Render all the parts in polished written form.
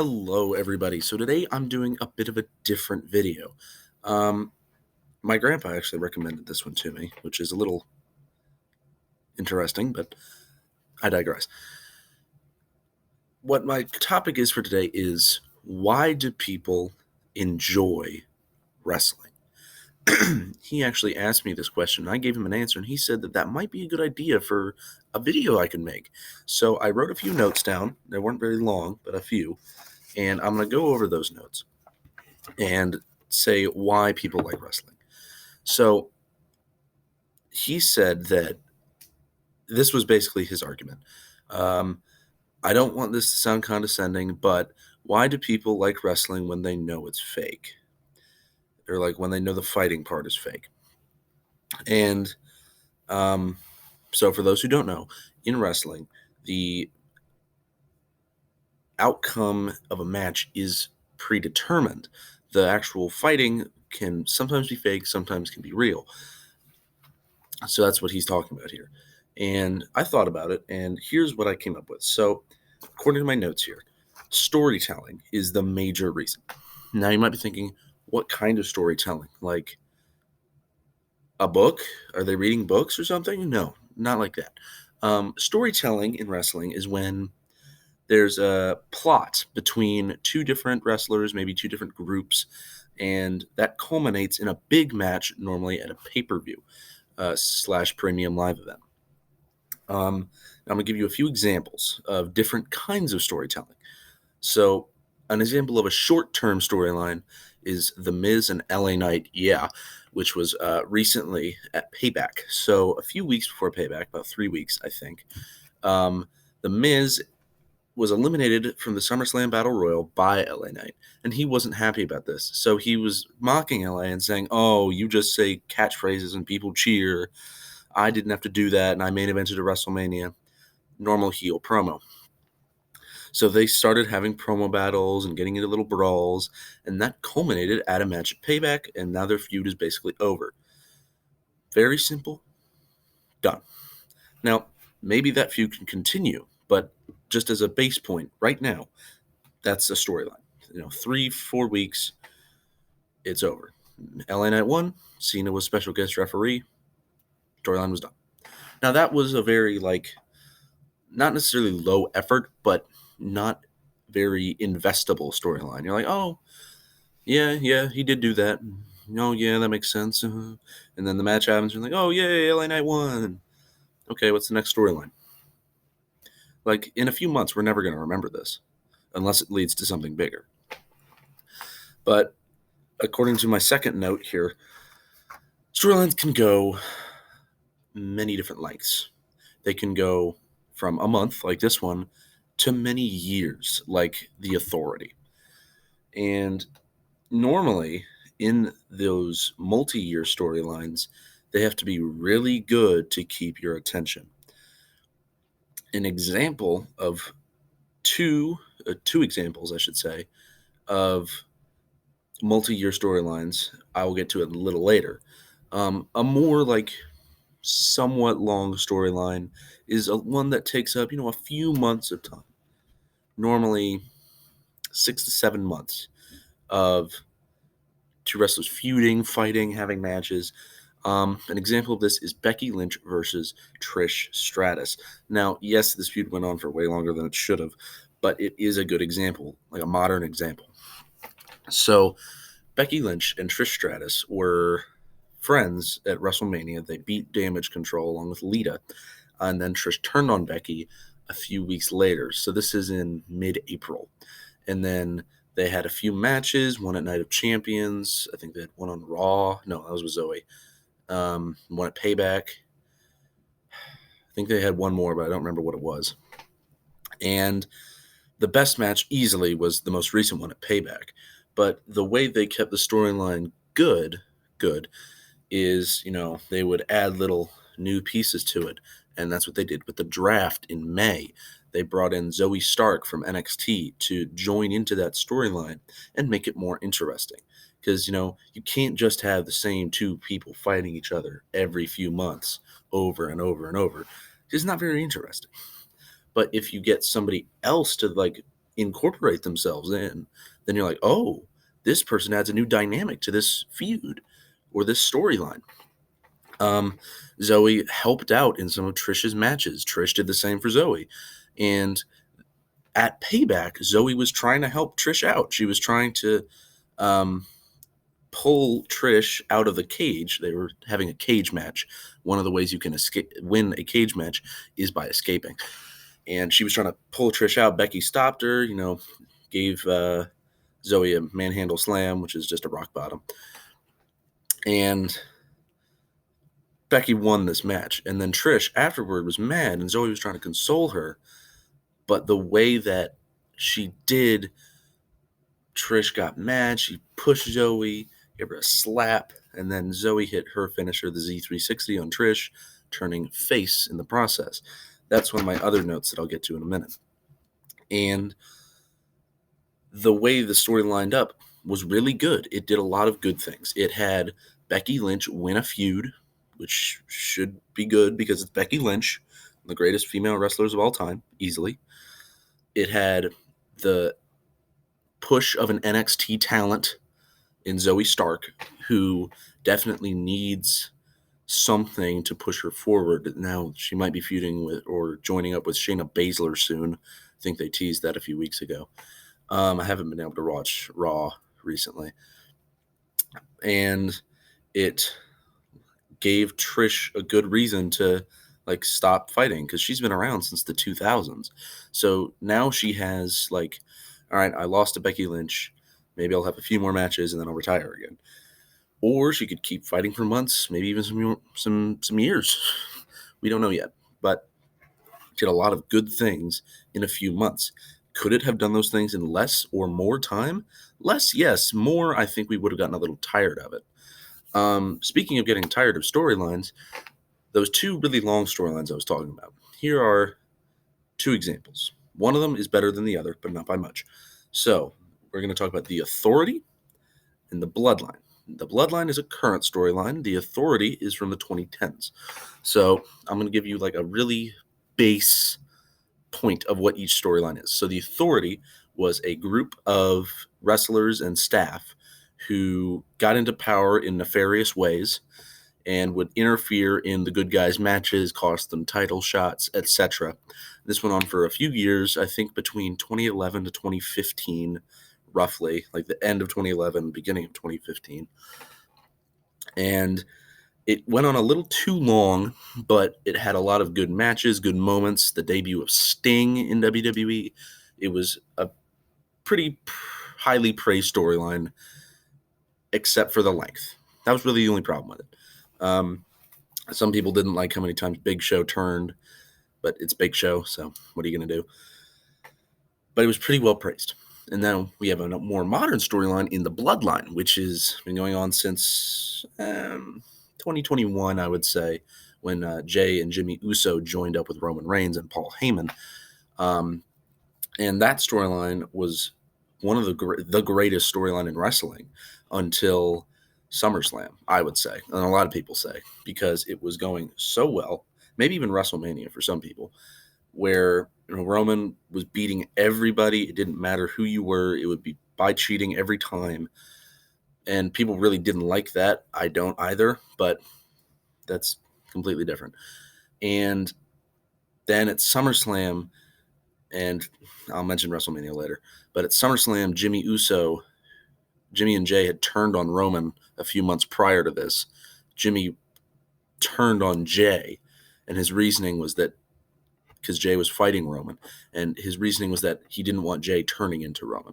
Hello, everybody. So today I'm doing a bit of a different video. Um, my grandpa actually recommended this one to me, which is a little interesting, but I digress. What my topic is for today is why do people enjoy wrestling? He actually asked me this question, and I gave him an answer, and he said that might be a good idea for a video I can make. So I wrote a few notes down. They weren't very long, but a few, and I'm going to go over those notes and say why people like wrestling. So he said that this was basically his argument. Um, I don't want this to sound condescending, but why do people like wrestling when they know it's fake? Or like when they know the fighting part is fake? And um, so, for those who don't know, in wrestling, the outcome of a match is predetermined. The actual fighting can sometimes be fake, sometimes can be real. So that's what he's talking about here. And I thought about it, and here's what I came up with. So, according to my notes here, storytelling is the major reason. Now, you might be thinking, what kind of storytelling? Like a book? Are they reading books or something? No, not like that. Storytelling in wrestling is when there's a plot between two different wrestlers, maybe two different groups, and that culminates in a big match, normally at a pay-per-view / premium live event. I'm going to give you a few examples of different kinds of storytelling. So, an example of a short-term storyline is The Miz and LA Knight, which was recently at Payback. So, a few weeks before Payback, about 3 weeks, I think, The Miz was eliminated from the SummerSlam Battle Royal by LA Knight, and he wasn't happy about this. So he was mocking LA and saying, "Oh, you just say catchphrases and people cheer. I didn't have to do that, and I main evented a WrestleMania." Normal heel promo. So they started having promo battles and getting into little brawls, and that culminated at a match at Payback, and now their feud is basically over. Very simple. Done. Now, maybe that feud can continue, but just as a base point right now, that's a storyline. 3-4 weeks, it's over. LA Knight won. Cena was special guest referee. Storyline was done. Now, that was a very, not necessarily low effort, but not very investable storyline. You're like, oh, yeah, he did do that. Oh, yeah, that makes sense. And then the match happens. You're like, oh, yay, LA Knight won. Okay, what's the next storyline? Like, in a few months, we're never going to remember this unless it leads to something bigger. But according to my second note here, storylines can go many different lengths. They can go from a month, like this one, to many years, like The Authority. And normally, in those multi-year storylines, they have to be really good to keep your attention. An example of two examples, I should say, of multi-year storylines, I will get to it a little later. A more somewhat long storyline is one that takes up, a few months of time. Normally 6 to 7 months of two wrestlers feuding, fighting, having matches. An example of this is Becky Lynch versus Trish Stratus. Now, yes, this feud went on for way longer than it should have, but it is a good example, like a modern example. So, Becky Lynch and Trish Stratus were friends at WrestleMania. They beat Damage Control along with Lita, and then Trish turned on Becky a few weeks later. So this is in mid-April. And then they had a few matches, one at Night of Champions. I think they had one on Raw. No, that was with Zoe. One at Payback. I think they had one more, but I don't remember what it was. And the best match easily was the most recent one at Payback. But the way they kept the storyline good is, they would add little new pieces to it. And that's what they did with the draft in May. They brought in Zoe Stark from NXT to join into that storyline and make it more interesting. Because, you can't just have the same two people fighting each other every few months over and over and over. It's not very interesting. But if you get somebody else to, incorporate themselves in, then you're like, oh, this person adds a new dynamic to this feud or this storyline. Zoe helped out in some of Trish's matches. Trish did the same for Zoe. And at Payback, Zoe was trying to help Trish out. She was trying to pull Trish out of the cage. They were having a cage match. One of the ways you can win a cage match is by escaping. And she was trying to pull Trish out. Becky stopped her, gave Zoe a manhandle slam, which is just a rock bottom. And Becky won this match. And then Trish afterward was mad, and Zoe was trying to console her. But the way that she did, Trish got mad. She pushed Zoe, gave her a slap, and then Zoe hit her finisher, the Z360 on Trish, turning face in the process. That's one of my other notes that I'll get to in a minute. And the way the story lined up was really good. It did a lot of good things. It had Becky Lynch win a feud, which should be good because it's Becky Lynch, the greatest female wrestlers of all time, easily. It had the push of an NXT talent in Zoe Stark, who definitely needs something to push her forward. Now, she might be feuding with or joining up with Shayna Baszler soon. I think they teased that a few weeks ago. I haven't been able to watch Raw recently. And it gave Trish a good reason to stop fighting, because she's been around since the 2000s. So now she has all right, I lost to Becky Lynch. Maybe I'll have a few more matches and then I'll retire again. Or she could keep fighting for months, maybe even some years. We don't know yet, but did a lot of good things in a few months. Could it have done those things in less or more time? Less, yes. More, I think we would have gotten a little tired of it. Speaking of getting tired of storylines, those two really long storylines I was talking about, here are two examples. One of them is better than the other, but not by much. So we're going to talk about The Authority and The Bloodline. The Bloodline is a current storyline. The Authority is from the 2010s. So I'm going to give you a really base point of what each storyline is. So The Authority was a group of wrestlers and staff who got into power in nefarious ways and would interfere in the good guys' matches, cost them title shots, etc. This went on for a few years, I think between 2011 to 2015, roughly, the end of 2011, beginning of 2015. And it went on a little too long, but it had a lot of good matches, good moments. The debut of Sting in WWE, it was a pretty highly praised storyline, except for the length. That was really the only problem with it. Some people didn't like how many times Big Show turned, but it's Big Show, so what are you going to do? But it was pretty well praised. And now we have a more modern storyline in The Bloodline, which has been going on since 2021, I would say, when Jay and Jimmy Uso joined up with Roman Reigns and Paul Heyman. And that storyline was one of the greatest storyline in wrestling until SummerSlam, I would say, and a lot of people say, because it was going so well, maybe even WrestleMania for some people, where Roman was beating everybody. It didn't matter who you were. It would be by cheating every time. And people really didn't like that. I don't either, but that's completely different. And then at SummerSlam, and I'll mention WrestleMania later, but at SummerSlam, Jimmy and Jay had turned on Roman a few months prior to this. Jimmy turned on Jay, and his reasoning was that because Jay was fighting Roman, and his reasoning was that he didn't want Jay turning into Roman.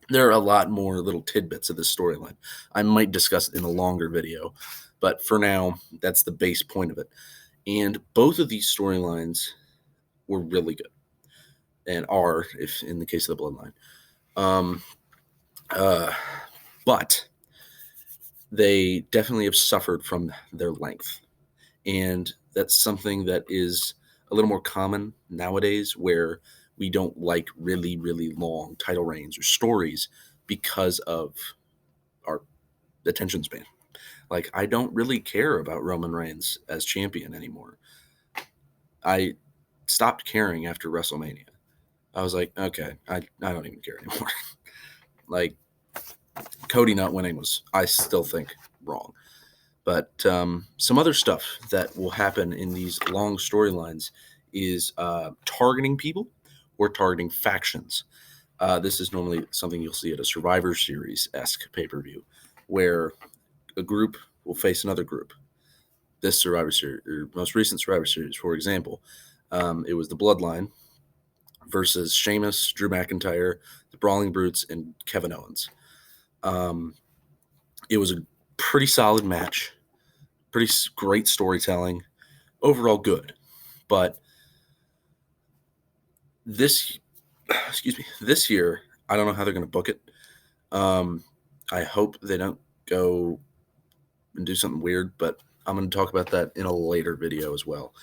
There are a lot more little tidbits of this storyline. I might discuss it in a longer video, but for now, that's the base point of it. And both of these storylines were really good, and are, if in the case of the Bloodline. But they definitely have suffered from their length. And that's something that is a little more common nowadays, where we don't like really, really long title reigns or stories because of our attention span. I don't really care about Roman Reigns as champion anymore. I stopped caring after WrestleMania. I was like, okay, I don't even care anymore. Like, Cody not winning was, I still think, wrong. But some other stuff that will happen in these long storylines is targeting people or targeting factions. This is normally something you'll see at a Survivor Series-esque pay-per-view, where a group will face another group. This Survivor Series, or most recent Survivor Series, for example, it was the Bloodline versus Sheamus, Drew McIntyre, the Brawling Brutes, and Kevin Owens. It was a pretty solid match, pretty great storytelling, overall good. But this, this year, I don't know how they're going to book it. I hope they don't go and do something weird, but I'm going to talk about that in a later video as well.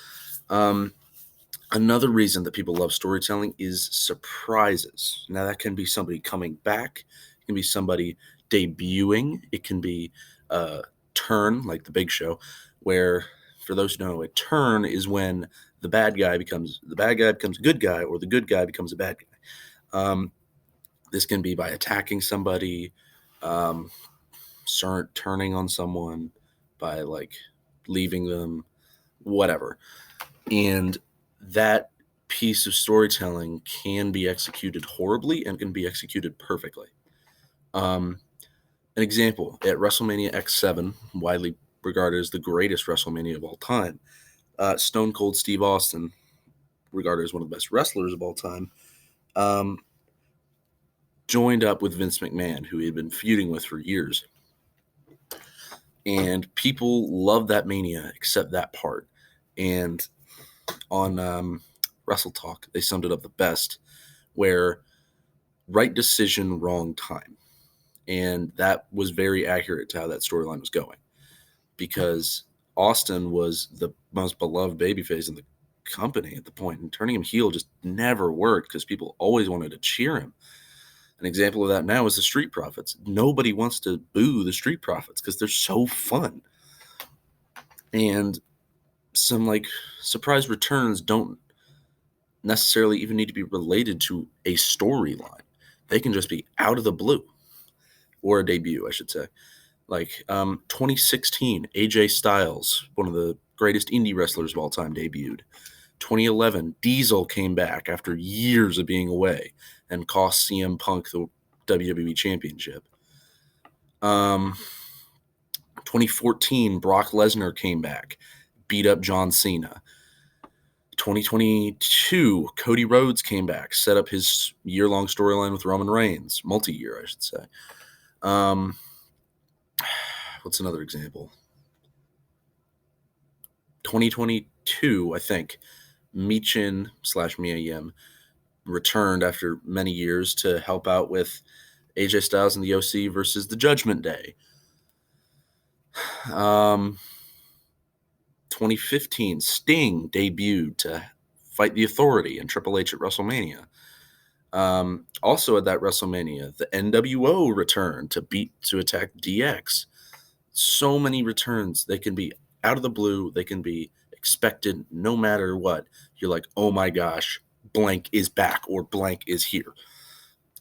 Another reason that people love storytelling is surprises. Now, that can be somebody coming back, it can be somebody debuting, it can be a turn, like the Big Show, where, for those who don't know, a turn is when the bad guy becomes a good guy, or the good guy becomes a bad guy. This can be by attacking somebody, turning on someone, by like leaving them, whatever. And that piece of storytelling can be executed horribly and can be executed perfectly. An example, at WrestleMania X7, widely regarded as the greatest WrestleMania of all time, Stone Cold Steve Austin, regarded as one of the best wrestlers of all time, joined up with Vince McMahon, who he had been feuding with for years. And people loved that Mania except that part. And on Wrestle Talk, they summed it up the best, where right decision, wrong time. And that was very accurate to how that storyline was going, because Austin was the most beloved babyface in the company at the point, and turning him heel just never worked because people always wanted to cheer him. An example of that now is the Street Profits. Nobody wants to boo the Street Profits because they're so fun. And some like surprise returns don't necessarily even need to be related to a storyline. They can just be out of the blue, or a debut, I should say. Like 2016, AJ Styles, one of the greatest indie wrestlers of all time, debuted. 2011, Diesel came back after years of being away and cost CM Punk the WWE Championship. 2014, Brock Lesnar came back, beat up John Cena. 2022, Cody Rhodes came back, set up his year-long storyline with Roman Reigns, multi-year, I should say. What's another example? 2022, I think, Michin / Mia Yim returned after many years to help out with AJ Styles and the OC versus the Judgment Day. 2015, Sting debuted to fight the Authority and Triple H at WrestleMania. Also at that WrestleMania, the NWO returned to attack DX. So many returns. They can be out of the blue. They can be expected no matter what. You're like, oh my gosh, blank is back, or blank is here.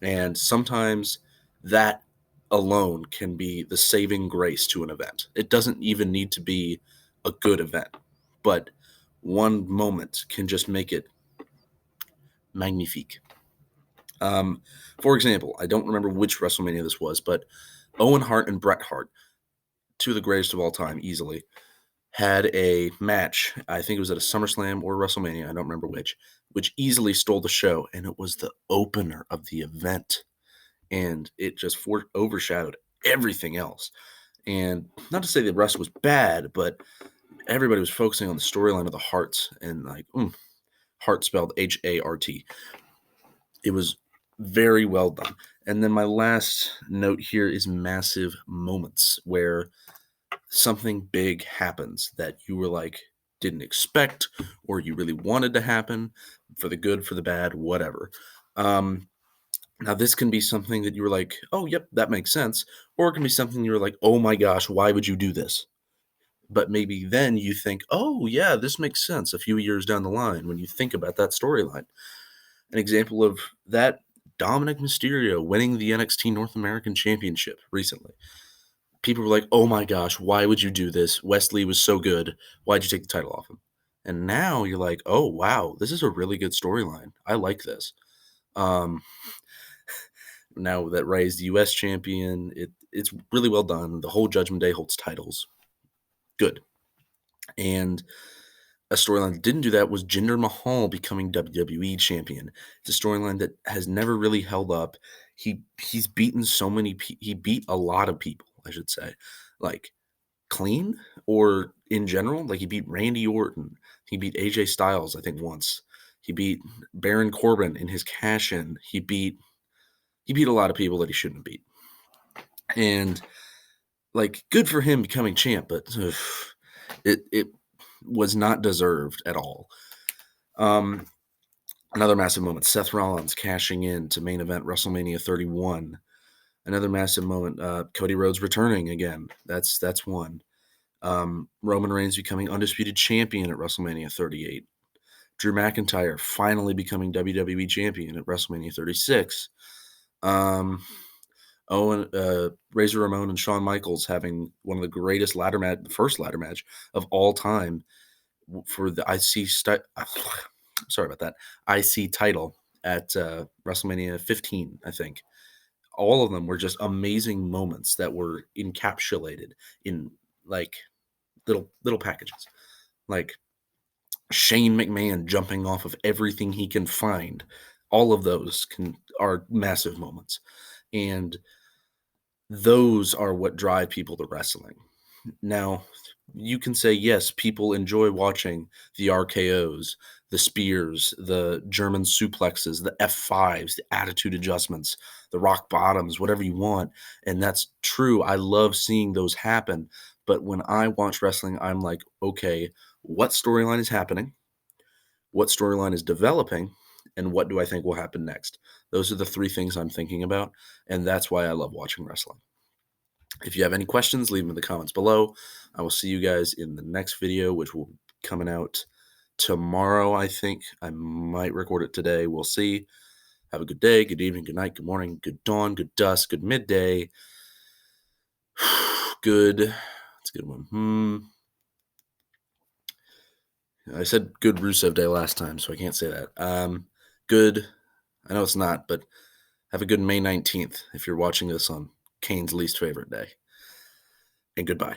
And sometimes that alone can be the saving grace to an event. It doesn't even need to be a good event, but one moment can just make it magnifique. For example, I don't remember which WrestleMania this was, but Owen Hart and Bret Hart, two of the greatest of all time, easily, had a match. I think it was at a SummerSlam or WrestleMania, I don't remember which easily stole the show, and it was the opener of the event. And it just overshadowed everything else. And not to say the rest was bad, but everybody was focusing on the storyline of the Harts, and like, Hart spelled Hart. It was very well done. And then my last note here is massive moments where something big happens that you were like, didn't expect, or you really wanted to happen, for the good, for the bad, whatever. Now, this can be something that you were like, oh, yep, that makes sense. Or it can be something you were like, oh my gosh, why would you do this? But maybe then you think, oh, yeah, this makes sense a few years down the line when you think about that storyline. An example of that, Dominic Mysterio winning the NXT North American Championship recently. People were like, oh my gosh, why would you do this? Wesley was so good. Why'd you take the title off him? And now you're like, oh wow, this is a really good storyline. I like this. Um, now that Ray's the US champion, it's really well done. The whole Judgment Day holds titles. Good. And a storyline that didn't do that was Jinder Mahal becoming WWE champion. It's a storyline that has never really held up. He's beaten so many he beat a lot of people, I should say. Like clean or in general, like he beat Randy Orton. He beat AJ Styles, I think once. He beat Baron Corbin in his cash-in. He beat a lot of people that he shouldn't have beat. And like good for him becoming champ, but it was not deserved at all. Another massive moment, Seth Rollins cashing in to main event WrestleMania 31. Another massive moment, Cody Rhodes returning again. That's one. Roman Reigns becoming undisputed champion at WrestleMania 38. Drew McIntyre finally becoming WWE champion at WrestleMania 36. Razor Ramon and Shawn Michaels having one of the greatest the first ladder match of all time for the sorry about that, IC title at WrestleMania 15, I think. All of them were just amazing moments that were encapsulated in like little packages. Like Shane McMahon jumping off of everything he can find. All of those are massive moments. And those are what drive people to wrestling. Now, you can say, yes, people enjoy watching the RKOs, the spears, the German suplexes, the F5s, the attitude adjustments, the rock bottoms, whatever you want. And that's true. I love seeing those happen. But when I watch wrestling, I'm like, okay, what storyline is happening? What storyline is developing? And what do I think will happen next? Those are the three things I'm thinking about. And that's why I love watching wrestling. If you have any questions, leave them in the comments below. I will see you guys in the next video, which will be coming out tomorrow, I think. I might record it today. We'll see. Have a good day, good evening, good night, good morning, good dawn, good dusk, good midday. Good. That's a good one. I said good Rusev Day last time, so I can't say that. Good. I know it's not, but have a good May 19th if you're watching this on Kane's least favorite day. And goodbye.